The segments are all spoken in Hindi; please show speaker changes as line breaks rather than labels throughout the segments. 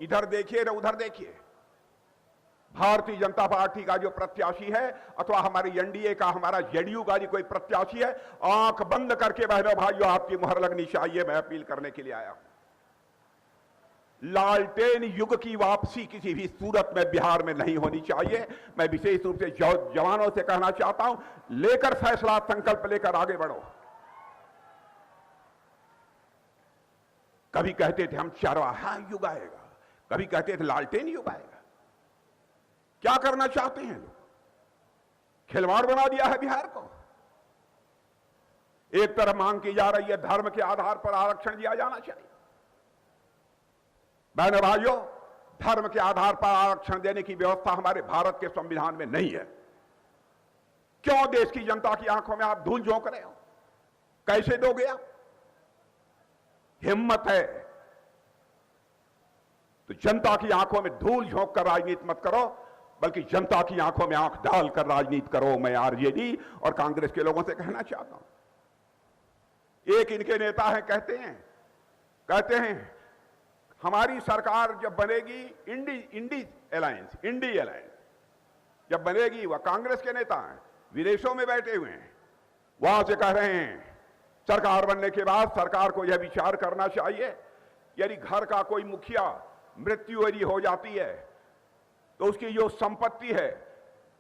इधर देखिए न उधर देखिए, भारतीय जनता पार्टी का जो प्रत्याशी है अथवा हमारी एनडीए का, हमारा जेडीयू का जो कोई प्रत्याशी है, आंख बंद करके बहनों भाइयों आपकी मुहर लगनी चाहिए। मैं अपील करने के लिए आया हूं। लालटेन युग की वापसी किसी भी सूरत में बिहार में नहीं होनी चाहिए। मैं विशेष रूप से जवानों से कहना चाहता हूं, लेकर फैसला, संकल्प लेकर आगे बढ़ो। कभी कहते थे हम चरवाहा युग आएगा, कभी कहते थे लालटेन युग आएगा। क्या करना चाहते हैं लोग? खिलवाड़ बना दिया है बिहार को। एक तरफ मांग की जा रही है धर्म के आधार पर आरक्षण दिया जाना चाहिए। बहनों भाइयों, धर्म के आधार पर आरक्षण देने की व्यवस्था हमारे भारत के संविधान में नहीं है। क्यों देश की जनता की आंखों में आप धूल झोंक रहे हो? कैसे दोगे आप? हिम्मत है तो जनता की आंखों में धूल झोंक कर राजनीति मत करो, बल्कि जनता की आंखों में आंख डालकर राजनीति करो। मैं आरजेडी और कांग्रेस के लोगों से कहना चाहता हूं। एक इनके नेता है, कहते हैं हमारी सरकार जब बनेगी, इंडी अलायंस जब बनेगी, वह कांग्रेस के नेता हैं, विदेशों में बैठे हुए हैं, वहां से कह रहे हैं सरकार बनने के बाद सरकार को यह विचार करना चाहिए, यदि घर का कोई मुखिया मृत्यु यदि हो जाती है तो उसकी जो संपत्ति है,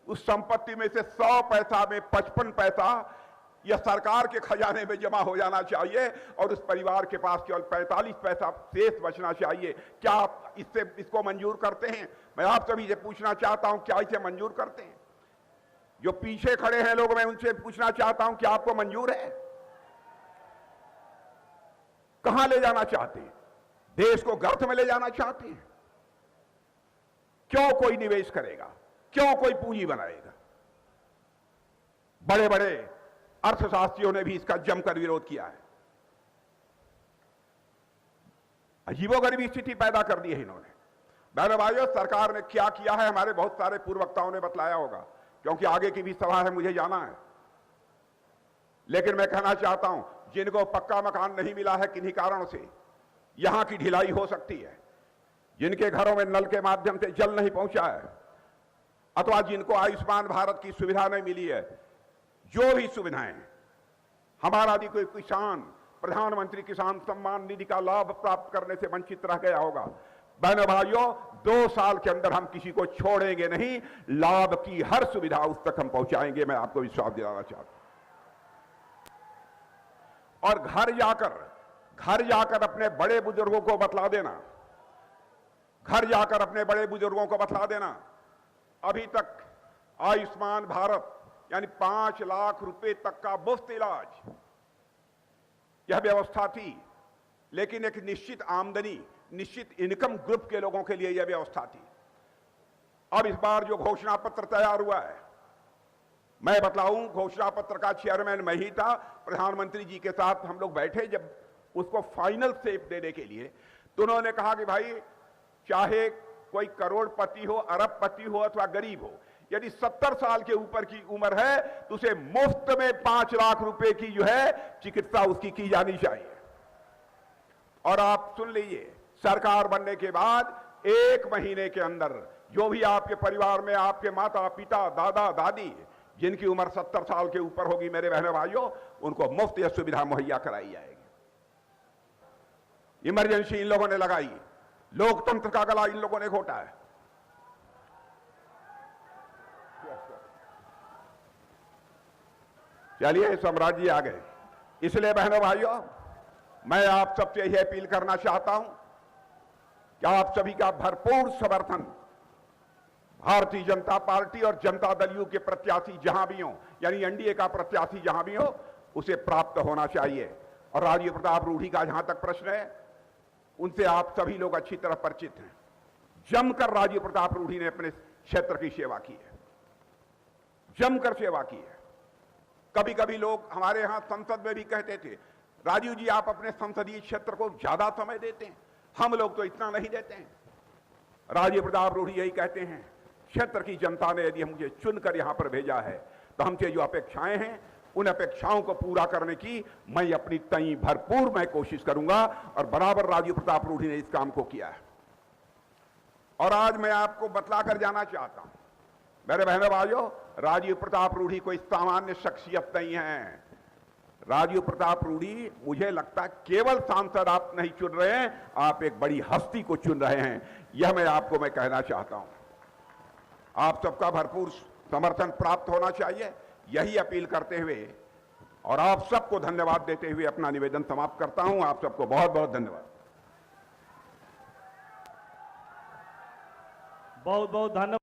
उस संपत्ति में से 100 पैसा में 55 पैसा यह सरकार के खजाने में जमा हो जाना चाहिए और उस परिवार के पास केवल 45 पैसा शेष बचना चाहिए। क्या आप इसको मंजूर करते हैं? मैं आप सभी से पूछना चाहता हूं, क्या इसे मंजूर करते हैं? जो पीछे खड़े हैं लोग, मैं उनसे पूछना चाहता हूं, क्या आपको मंजूर है? कहां ले जाना चाहते हैं? देश को गर्त में ले जाना चाहते हैं? क्यों कोई निवेश करेगा? क्यों कोई पूंजी बनाएगा? बड़े बड़े अर्थशास्त्रियों ने भी इसका जमकर विरोध किया है। अजीबोगरीब स्थिति पैदा कर दी है इन्होंने। बहनों भाइयों, सरकार ने क्या किया है हमारे बहुत सारे पूर्व वक्ताओं ने बतलाया होगा, क्योंकि आगे की भी सभा है, मुझे जाना है। लेकिन मैं कहना चाहता हूं, जिनको पक्का मकान नहीं मिला है किन्हीं कारणों से, यहां की ढिलाई हो सकती है। जिनके घरों में नल के माध्यम से जल नहीं पहुंचा है, अथवा जिनको आयुष्मान भारत की सुविधा नहीं मिली है, जो भी सुविधाएं, हमारा भी कोई किसान प्रधानमंत्री किसान सम्मान निधि का लाभ प्राप्त करने से वंचित रह गया होगा, बहनों भाइयों, 2 साल के अंदर हम किसी को छोड़ेंगे नहीं। लाभ की हर सुविधा उस तक हम पहुंचाएंगे, मैं आपको विश्वास दिलाना चाहता हूं। और घर जाकर अपने बड़े बुजुर्गों को बतला देना, घर जाकर अपने बड़े बुजुर्गों को बतला देना, अभी तक आयुष्मान भारत यानी 5 लाख रुपए तक का मुफ्त इलाज, यह व्यवस्था थी। लेकिन एक निश्चित आमदनी, निश्चित इनकम ग्रुप के लोगों के लिए यह व्यवस्था थी। अब इस बार जो घोषणा पत्र तैयार हुआ है, मैं बतलाऊं, घोषणा पत्र का चेयरमैन मैं ही था। प्रधानमंत्री जी के साथ हम लोग बैठे जब उसको फाइनल शेप देने के लिए, तो उन्होंने कहा कि भाई, चाहे कोई करोड़पति हो, अरबपति हो अथवा गरीब हो, यदि 70 साल के ऊपर की उम्र है तो उसे मुफ्त में 5 लाख रुपए की जो है चिकित्सा उसकी की जानी चाहिए। और आप सुन लीजिए, सरकार बनने के बाद 1 महीने के अंदर जो भी आपके परिवार में आपके माता पिता, दादा दादी जिनकी उम्र 70 साल के ऊपर होगी, मेरे बहनों भाइयों, उनको मुफ्त यह सुविधा मुहैया कराई जाएगी। इमरजेंसी इन लोगों ने लगाई, लोकतंत्र का गला इन लोगों ने घोटा है। चलिए, साम्राज्य आ गए। इसलिए बहनों भाइयों, मैं आप सबसे यह अपील करना चाहता हूं कि आप सभी का भरपूर समर्थन भारतीय जनता पार्टी और जनता दल यू के प्रत्याशी जहां भी हो, यानी एनडीए का प्रत्याशी जहां भी हो, उसे प्राप्त होना चाहिए। और राजीव प्रताप रूढ़ी का जहां तक प्रश्न है, उनसे आप सभी लोग अच्छी तरह परिचित हैं। जमकर राजीव प्रताप रूढ़ी ने अपने क्षेत्र की सेवा की है, जमकर सेवा की है। कभी कभी लोग हमारे यहां संसद में भी कहते थे, राजीव जी आप अपने संसदीय क्षेत्र को ज्यादा समय देते हैं, हम लोग तो इतना नहीं देते हैं। राजीव प्रताप रूढ़ी यही कहते हैं, क्षेत्र की जनता ने यदि मुझे चुनकर यहां पर भेजा है तो हमसे जो अपेक्षाएं हैं, उन अपेक्षाओं को पूरा करने की मैं अपनी तई भरपूर मैं कोशिश करूंगा। और बराबर राजीव प्रताप रूढ़ी ने इस काम को किया है। और आज मैं आपको बतलाकर जाना चाहता हूं, मेरे बहनों भाइयों, राजीव प्रताप रूढ़ी कोई सामान्य शख्सियत नहीं है। राजीव प्रताप रूढ़ी, मुझे लगता है केवल सांसद आप नहीं चुन रहे हैं, आप एक बड़ी हस्ती को चुन रहे हैं। यह मैं कहना चाहता हूं। आप सबका भरपूर समर्थन प्राप्त होना चाहिए, यही अपील करते हुए और आप सबको धन्यवाद देते हुए अपना निवेदन समाप्त करता हूं। आप सबको बहुत बहुत धन्यवाद।
बहुत बहुत धन्यवाद।